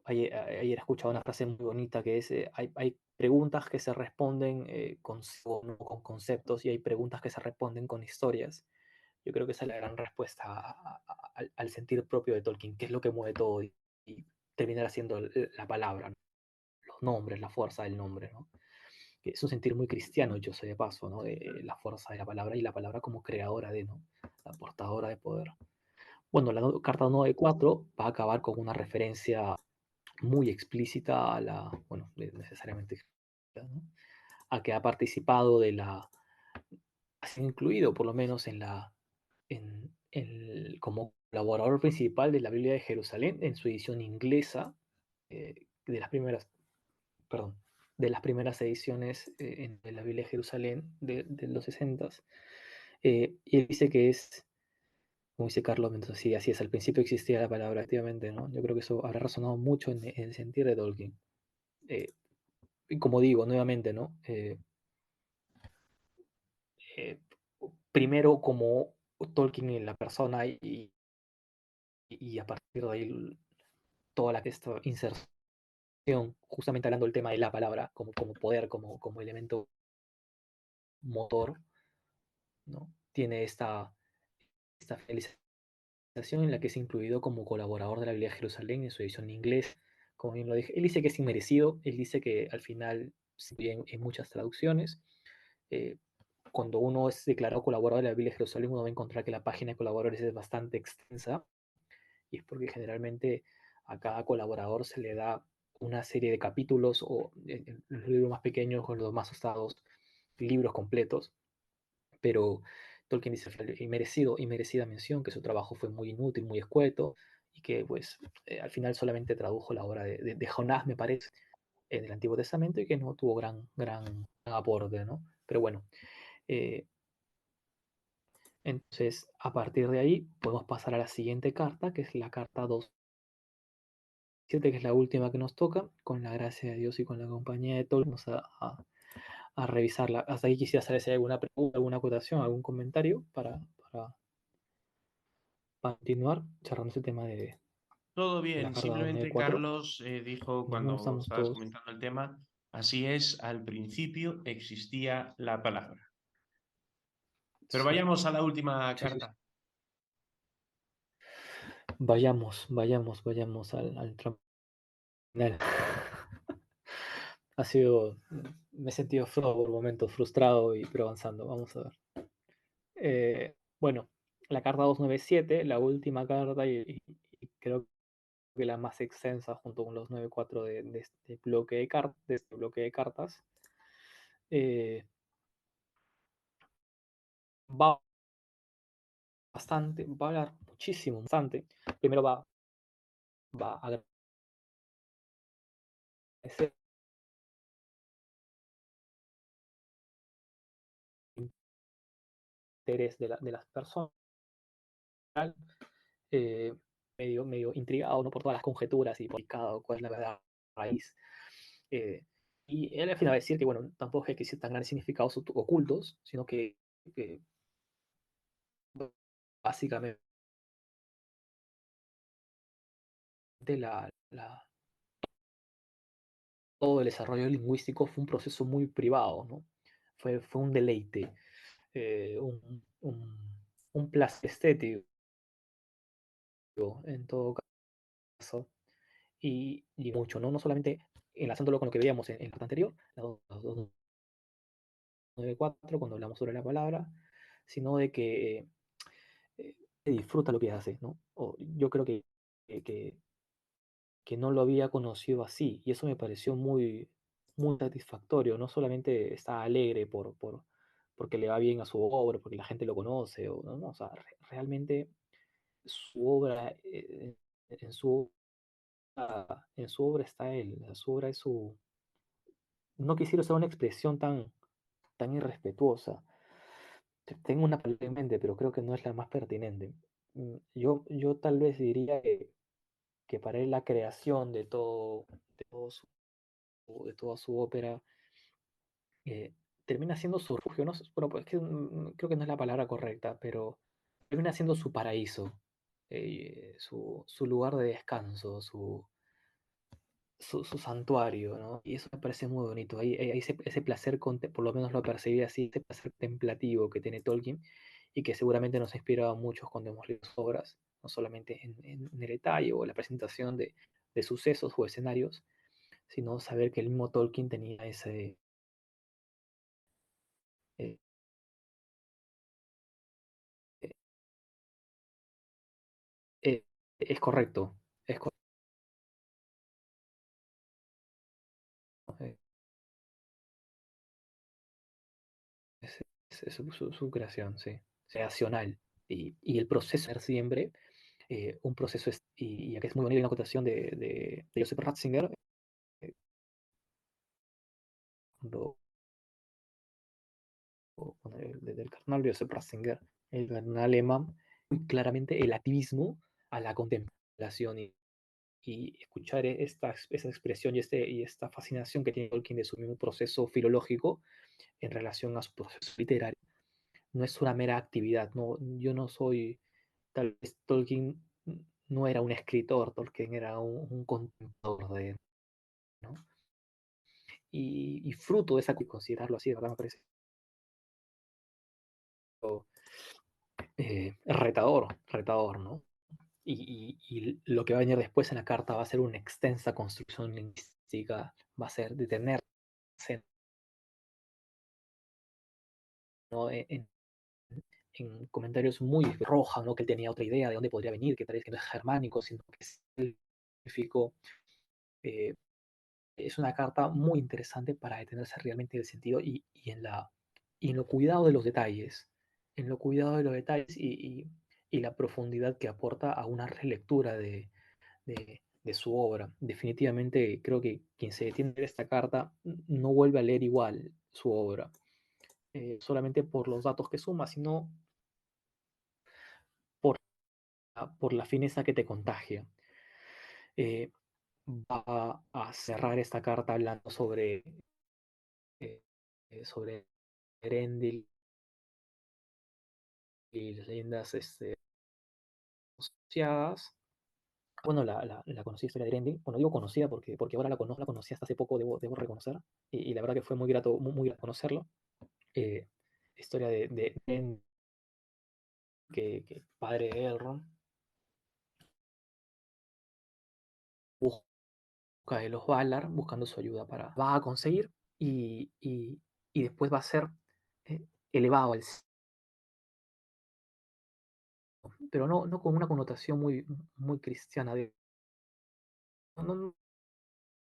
B: Ayer he escuchado una frase muy bonita que es, hay preguntas que se responden con conceptos y hay preguntas que se responden con historias. Yo creo que esa es la gran respuesta al sentir propio de Tolkien, que es lo que mueve todo y terminar siendo la palabra, ¿no? Los nombres, la fuerza del nombre, ¿no? Que es un sentir muy cristiano, yo sé de paso, ¿no? De la fuerza de la palabra y la palabra como creadora de, ¿no? La portadora de poder. Bueno, la carta 9 de 4 va a acabar con una referencia muy explícita a la, bueno, necesariamente explícita, ¿no? A que ha participado ha sido incluido por lo menos como colaborador principal de la Biblia de Jerusalén en su edición inglesa, de las primeras, perdón, de las primeras ediciones de la Biblia de Jerusalén de los 60. Y él dice que es, como dice Carlos Mendoza, sí, así es, al principio existía la palabra, activamente, ¿no? Yo creo que eso habrá resonado mucho en el sentir de Tolkien. Y como digo, nuevamente, ¿no? Eh, primero como Tolkien en la persona y a partir de ahí toda esta inserción, justamente hablando del tema de la palabra como poder, como elemento motor, ¿no? Tiene esta finalización en la que es incluido como colaborador de la Biblia de Jerusalén en su edición en inglés, como bien lo dije. Él dice que es inmerecido, él dice que al final, si bien en muchas traducciones, eh, cuando uno es declarado colaborador de la Biblia de Jerusalén, uno va a encontrar que la página de colaboradores es bastante extensa, y es porque generalmente a cada colaborador se le da una serie de capítulos o en los libros más pequeños o los más usados, libros completos, pero Tolkien dice y merecida mención, que su trabajo fue muy inútil, muy escueto, y que pues al final solamente tradujo la obra de Jonás, me parece, en el Antiguo Testamento, y que no tuvo gran aporte, ¿no? Pero bueno, eh, entonces a partir de ahí podemos pasar a la siguiente carta, que es la carta 2.7, que es la última que nos toca, con la gracia de Dios y con la compañía de Tolkien, vamos a revisarla. Hasta ahí quisiera saber si hay alguna pregunta, alguna acotación, algún comentario para continuar charlando ese tema
A: Todo
B: de la
A: bien,
B: carta
A: simplemente
B: 9.4.
A: Carlos dijo
B: ¿Cómo
A: cuando
B: estamos
A: estabas
B: todos?
A: comentando el tema, así es, al principio existía la palabra. Pero
B: Sí,
A: vayamos a la última
B: sí, sí.
A: carta.
B: Vayamos al tramo final. Ha sido, me he sentido por momentos frustrado, pero avanzando. Vamos a ver. Bueno, la carta 297, la última carta, y creo que la más extensa junto con los 9-4 de este bloque de cartas. Va bastante, va a hablar muchísimo, bastante. Primero va a agradecer el interés de las personas, eh, medio intrigado, ¿no? Por todas las conjeturas y por cuál es la verdad raíz. Y él al final va a decir que, bueno, tampoco es que existen tan grandes significados ocultos, sino que básicamente todo el desarrollo lingüístico fue un proceso muy privado, ¿no? Fue un deleite, un placer estético en todo caso, y mucho, ¿no? No solamente enlazándolo con lo que veíamos en la parte anterior, la 294, cuando hablamos sobre la palabra, sino de que disfruta lo que hace, ¿no? Yo creo que, que no lo había conocido así, y eso me pareció muy satisfactorio. No solamente está alegre porque le va bien a su obra, porque la gente lo conoce, no, o sea, realmente su obra, en su, en su obra está él, su obra es su... No quisiera usar una expresión tan irrespetuosa. Tengo una palabra en mente, pero creo que no es la más pertinente. Yo tal vez diría que para él la creación de toda su ópera termina siendo su refugio, no sé, bueno, pues que, creo que no es la palabra correcta, pero termina siendo su paraíso, su lugar de descanso, su santuario, ¿no? Y eso me parece muy bonito. Hay ese placer, por lo menos lo percibí así, ese placer contemplativo que tiene Tolkien y que seguramente nos ha inspirado a muchos cuando hemos leído sus obras, no solamente en el detalle o la presentación de sucesos o escenarios, sino saber que el mismo Tolkien tenía ese... eh, eh, eh, es correcto, es correcto. eh, su creación, sí, creacional. Y el proceso es siempre un proceso, y aquí es muy bonita una acotación de Joseph Ratzinger, eh, cuando, del cardenal Joseph Ratzinger, el cardenal alemán, muy claramente el activismo a la contemplación y escuchar esa expresión y esta fascinación que tiene Tolkien de su mismo proceso filológico en relación a su proceso literario. No es una mera actividad, no, yo no soy, tal vez Tolkien no era un escritor, Tolkien era un contemplador de, ¿no? Y fruto de esa, considerarlo así, de verdad me parece retador, ¿no? Y lo que va a venir después en la carta va a ser una extensa construcción lingüística, va a ser detenerse, ¿no? En comentarios muy roja, ¿no? Que él tenía otra idea de dónde podría venir, que tal vez que no es germánico, sino que es élfico. Eh, es una carta muy interesante para detenerse realmente en el sentido y en lo cuidado de los detalles, en lo cuidado de los detalles y la profundidad que aporta a una relectura de su obra. Definitivamente creo que quien se detiene en esta carta no vuelve a leer igual su obra, solamente por los datos que suma, sino por, por la fineza que te contagia. Eh, Va a cerrar esta carta hablando eh, sobre Erendil y las leyendas asociadas. Bueno, la conocida historia de Erendil. Bueno, digo conocida porque ahora la conocí hasta hace poco, debo reconocer. Y la verdad que fue muy grato conocerlo. Eh, historia de Erendil, que padre de Elrond, busca de los Valar, buscando su ayuda va a conseguir y después va a ser elevado al pero no con una connotación muy cristiana. No, no,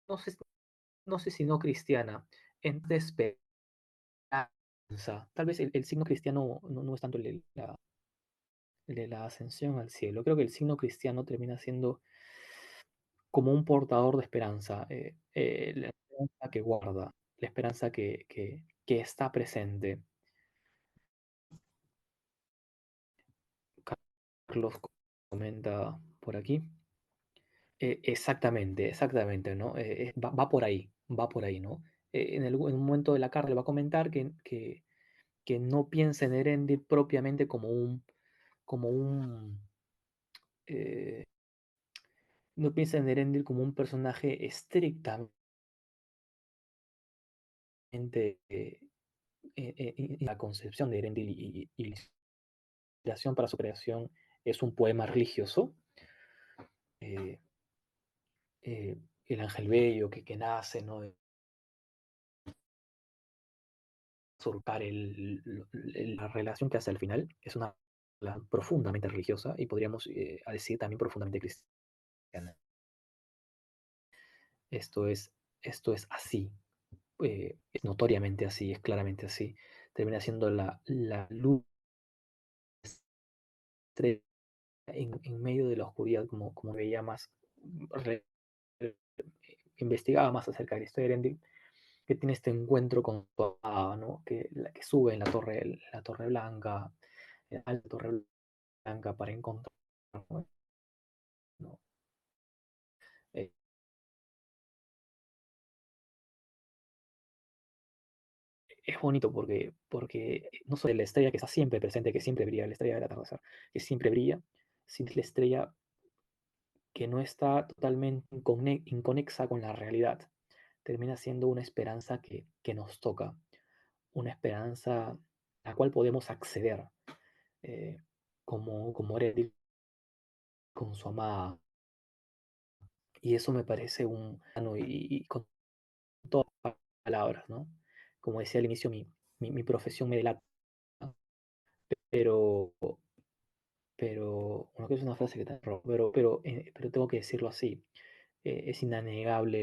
B: no sé, no sé si no cristiana, en esperanza. Tal vez el signo cristiano no es tanto el de la ascensión al cielo. Creo que el signo cristiano termina siendo como un portador de esperanza, la esperanza que guarda, la esperanza que está presente. Carlos comenta por aquí. Exactamente, exactamente, ¿no? Va por ahí, ¿no? En un momento de la carta le va a comentar que no piensa en Erendil propiamente como un, eh, no piensa en Erendil como un personaje estrictamente la concepción de Erendil y la inspiración para su creación es un poema religioso, eh, el ángel bello que nace, ¿no? Surcar la relación que hace al final es una relación profundamente religiosa y podríamos decir también profundamente cristiana. Esto es, esto es así, es notoriamente así, es claramente así. Termina siendo la luz en medio de la oscuridad, como veía más, re- investigaba más acerca de la historia de Erendil, que tiene este encuentro con su amada, ¿no? Que, la que sube en la torre blanca, a la torre blanca para encontrar, ¿no? Eh, es bonito porque no solo la estrella que está siempre presente, que siempre brilla, la estrella del atardecer, que siempre brilla, sino la estrella que no está totalmente inconexa con la realidad. Termina siendo una esperanza que nos toca, una esperanza a la cual podemos acceder, eh, como Erendil con su amada. Y eso me parece y con todas las palabras, ¿no? Como decía al inicio, mi profesión me delata, pero, bueno, que es una frase que te robo, pero tengo que decirlo así. Es innegable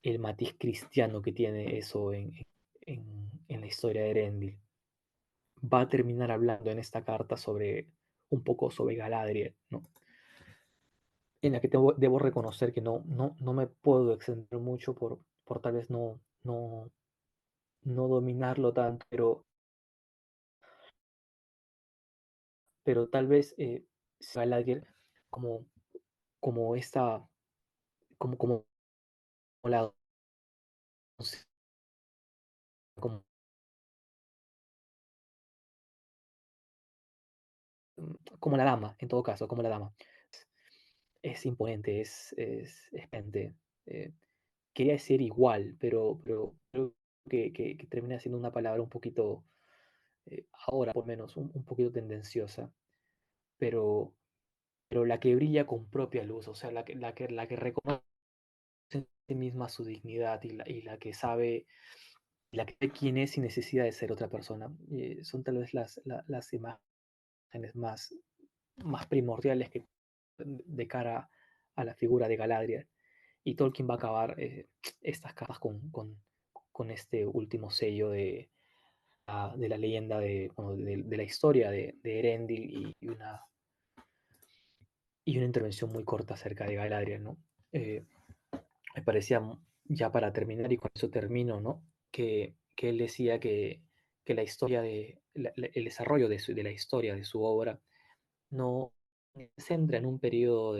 B: el matiz cristiano que tiene eso en la historia de Erendil. Va a terminar hablando en esta carta un poco sobre Galadriel, ¿no? En la que debo reconocer que no me puedo extender mucho por tal vez no dominarlo tanto, pero tal vez Galadriel como, como esta, como la como, como la dama, en todo caso, como la dama. Es imponente, es pente. eh, Quería decir igual, pero creo que termina siendo una palabra un poquito, ahora por lo menos, un poquito tendenciosa, pero, pero la que brilla con propia luz, o sea, la que reconoce en sí misma su dignidad y la que sabe, la que sabe quién es sin necesidad de ser otra persona. Son tal vez las imágenes más primordiales de cara a la figura de Galadriel. Y Tolkien va a acabar estas cartas con este último sello de la leyenda bueno, de la historia de Erendil y una intervención muy corta acerca de Galadriel, ¿no? Me parecía ya para terminar, y con eso termino, ¿no? Que él decía que la historia el desarrollo de la historia de su obra no se centra en un periodo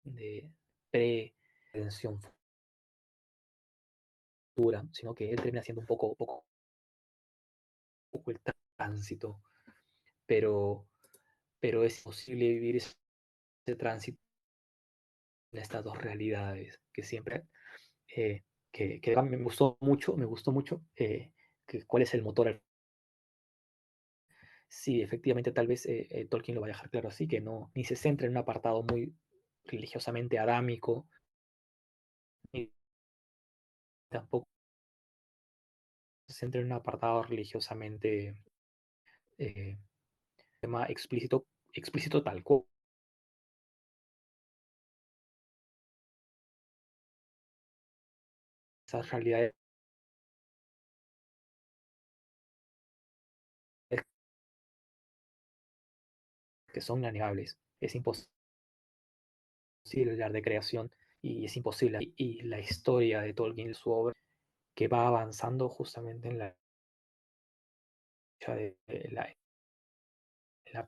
B: de pre-redención futura, sino que él termina siendo poco el tránsito, pero, pero es posible vivir ese tránsito en estas dos realidades que siempre, eh, que me gustó mucho, cuál es el motor. Sí, efectivamente, tal vez Tolkien lo va a dejar claro así, que no, ni se centra en un apartado muy religiosamente adámico, ni tampoco se centra en un apartado religiosamente tema explícito tal cual. Esas realidades que son innegables. Es imposible hablar de creación y es imposible. Y la historia de Tolkien, su obra, que va avanzando justamente en la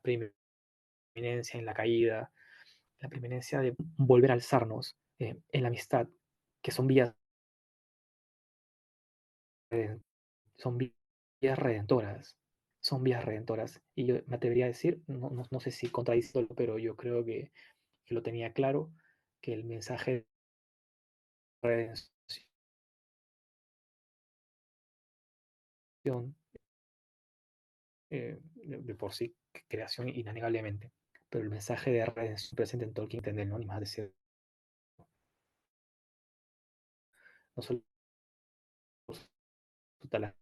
B: preeminencia, en la caída, la preeminencia de volver a alzarnos en la amistad, que son vías redentoras. Son vías redentoras. Y yo me atrevería a decir, no sé si contradiciendo, pero yo creo que lo tenía claro, que el mensaje de redención, de por sí, creación innegablemente, pero el mensaje de redención presente en Tolkien, entender, ¿no? Ni más decir, no solo su talento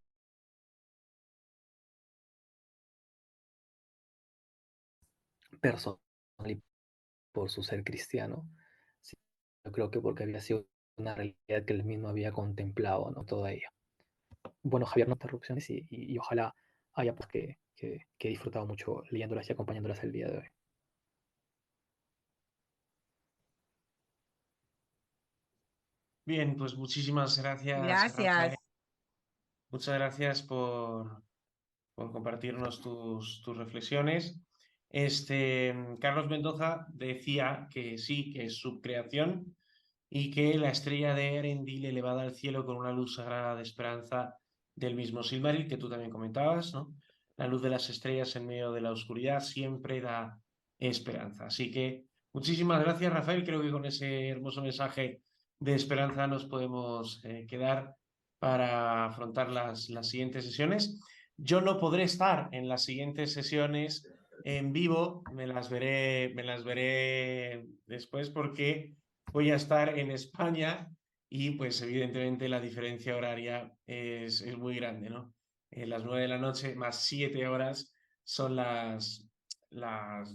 B: personal y por su ser cristiano, yo creo que porque había sido una realidad que él mismo había contemplado, ¿no? Toda ella. Bueno, Javier, no interrupciones y ojalá haya pues que he disfrutado mucho leyéndolas y acompañándolas el día de hoy.
A: Bien, pues muchísimas gracias, Rafael.
D: Gracias.
A: Muchas gracias por compartirnos tus reflexiones. Carlos Mendoza decía que sí, que es subcreación y que la estrella de Erendil elevada al cielo con una luz sagrada de esperanza del mismo Silmaril, que tú también comentabas, ¿no? La luz de las estrellas en medio de la oscuridad siempre da esperanza. Así que muchísimas gracias, Rafael. Creo que con ese hermoso mensaje de esperanza nos podemos quedar para afrontar las siguientes sesiones. Yo no podré estar en las siguientes sesiones en vivo, me las veré después porque voy a estar en España y pues evidentemente la diferencia horaria es muy grande, ¿no? Las 9 de la noche más 7 horas son las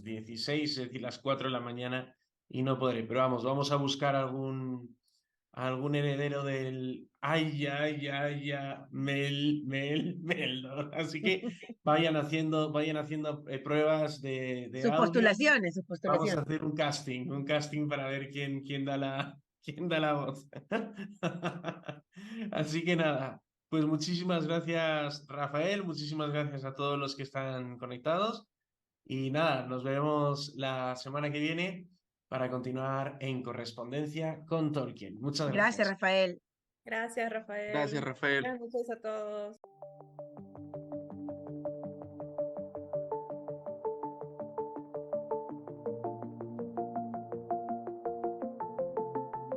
A: 16, es decir, las 4 de la mañana y no podré, pero vamos a buscar algún heredero del Meldor. Así que vayan haciendo pruebas de
D: Sus
A: audio.
D: postulaciones, sus
A: Vamos a
D: postulaciones.
A: hacer un casting para ver quién da la voz. Así que nada, pues muchísimas gracias, Rafael, muchísimas gracias a todos los que están conectados. Y nada, nos vemos la semana que viene para continuar en correspondencia con Tolkien. Muchas
D: Gracias,
A: gracias.
D: Rafael. Gracias, Rafael.
F: Gracias, Rafael.
D: Buenas noches a todos.